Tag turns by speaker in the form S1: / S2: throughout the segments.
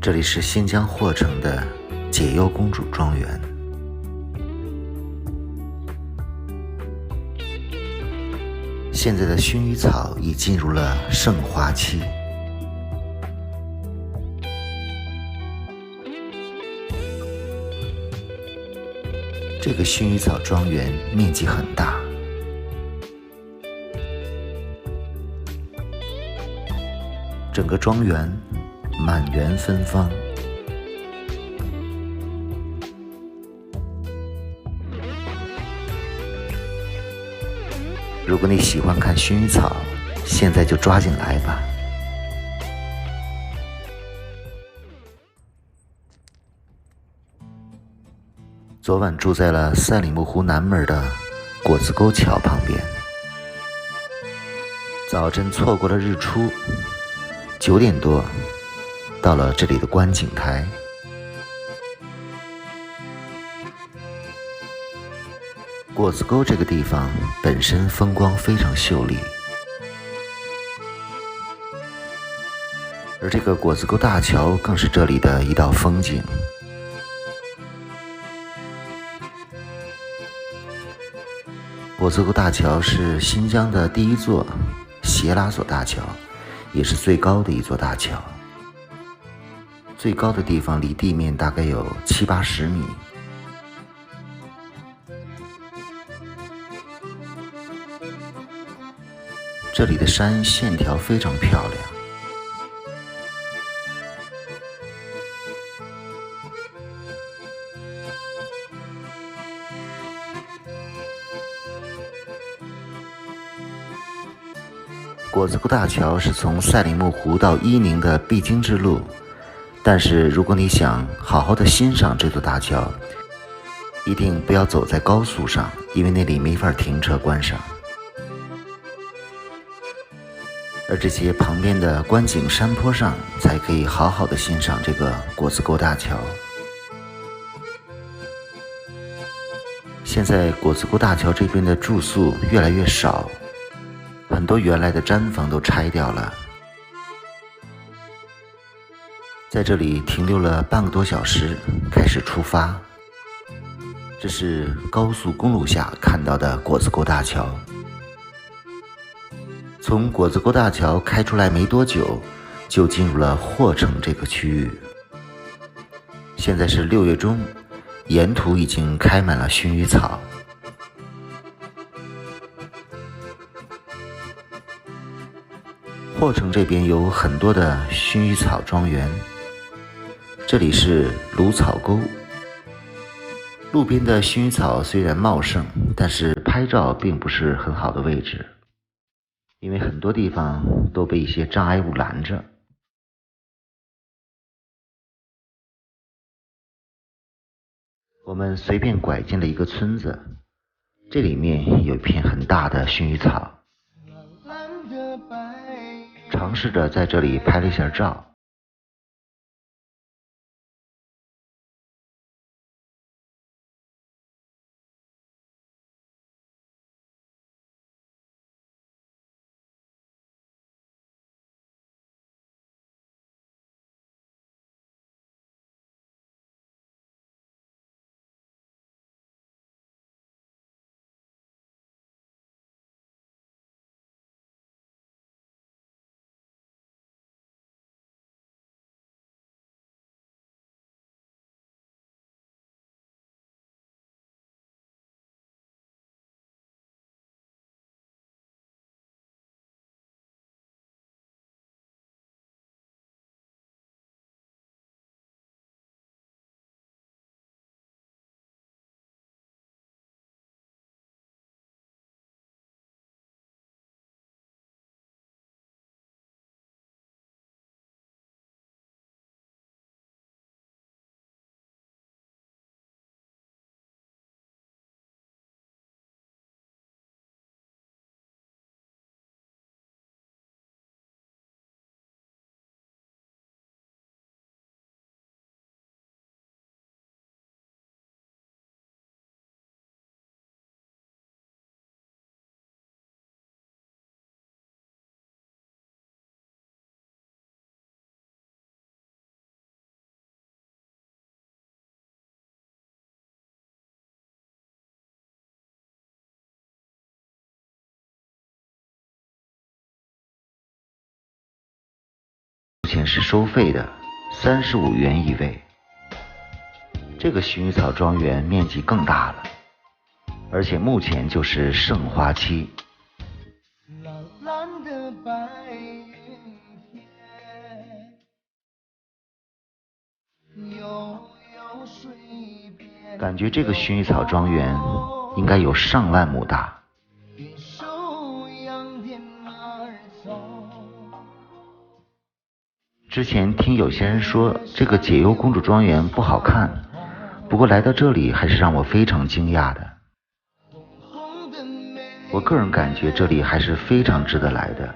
S1: 这里是新疆霍城的解忧公主庄园。现在的薰衣草已进入了盛花期，这个薰衣草庄园面积很大，整个庄园满园芬芳。如果你喜欢看薰衣草，现在就抓紧来吧。昨晚住在了赛里木湖南门的果子沟桥旁边，早晨错过了日出，9点多到了这里的观景台。果子沟这个地方本身风光非常秀丽，而这个果子沟大桥更是这里的一道风景。果子沟大桥是新疆的第一座斜拉索大桥，也是最高的一座大桥，最高的地方离地面大概有70-80米。这里的山线条非常漂亮，果子沟大桥是从赛里木湖到伊宁的必经之路，但是如果你想好好的欣赏这座大桥，一定不要走在高速上，因为那里没法停车观赏。而这些旁边的观景山坡上，才可以好好的欣赏这个果子沟大桥。现在果子沟大桥这边的住宿越来越少，很多原来的毡房都拆掉了。在这里停留了半个多小时，开始出发。这是高速公路下看到的果子沟大桥。从果子沟大桥开出来没多久，就进入了霍城这个区域。现在是6月中，沿途已经开满了薰衣草。霍城这边有很多的薰衣草庄园，这里是芦草沟。路边的薰衣草虽然茂盛，但是拍照并不是很好的位置，因为很多地方都被一些障碍物拦着。我们随便拐进了一个村子，这里面有一片很大的薰衣草，尝试着在这里拍了一下照。目前是收费的，35元一位。这个薰衣草庄园面积更大了，而且目前就是盛花期。感觉这个薰衣草庄园应该有上万亩大。之前听有些人说这个解忧公主庄园不好看，不过来到这里还是让我非常惊讶的。我个人感觉这里还是非常值得来的。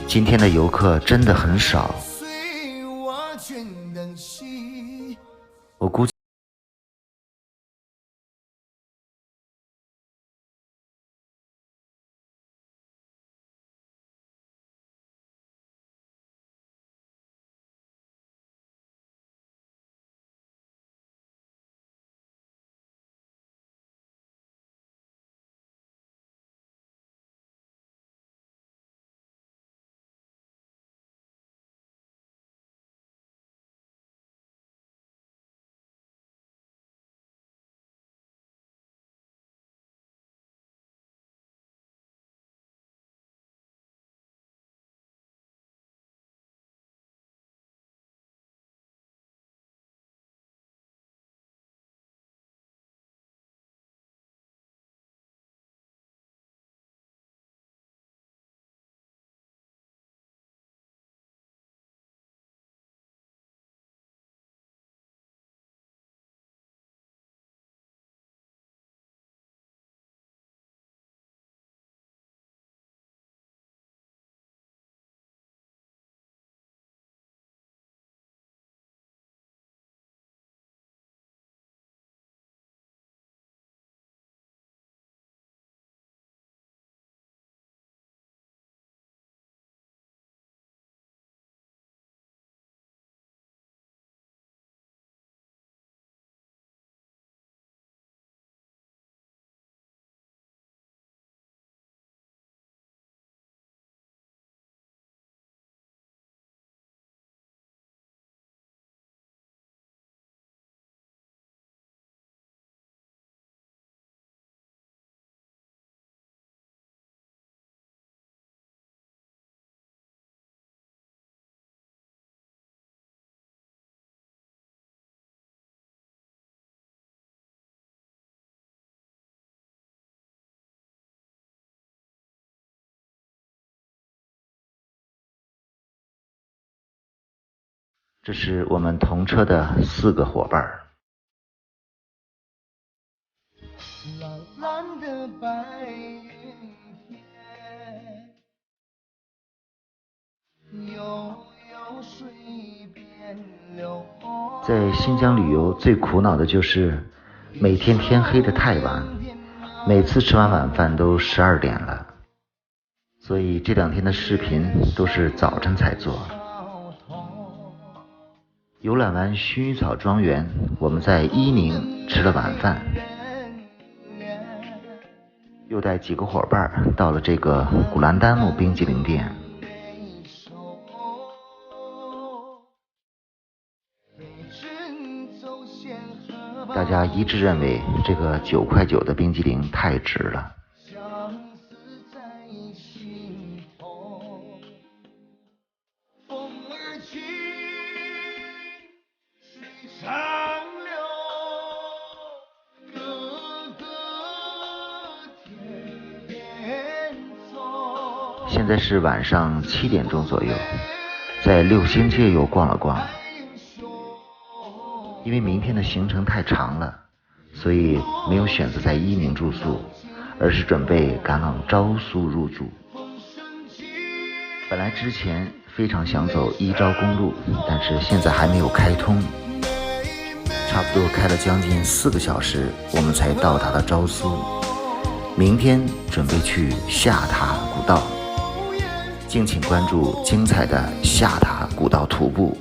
S1: 今天的游客真的很少，我估计这是我们同车的4个伙伴。在新疆旅游最苦恼的就是每天天黑得太晚，每次吃完晚饭都12点了，所以这2天的视频都是早晨才做。游览完薰衣草庄园，我们在伊宁吃了晚饭。又带几个伙伴到了这个古兰丹木冰激凌店。大家一致认为这个9块9的冰激凌太值了。现在是晚上7点钟左右，在六星街又逛了逛。因为明天的行程太长了，所以没有选择在伊宁住宿，而是准备赶往昭苏入住。本来之前非常想走伊昭公路，但是现在还没有开通，差不多开了将近4个小时，我们才到达了昭苏。明天准备去下塔古道，敬请关注精彩的下塔古道徒步。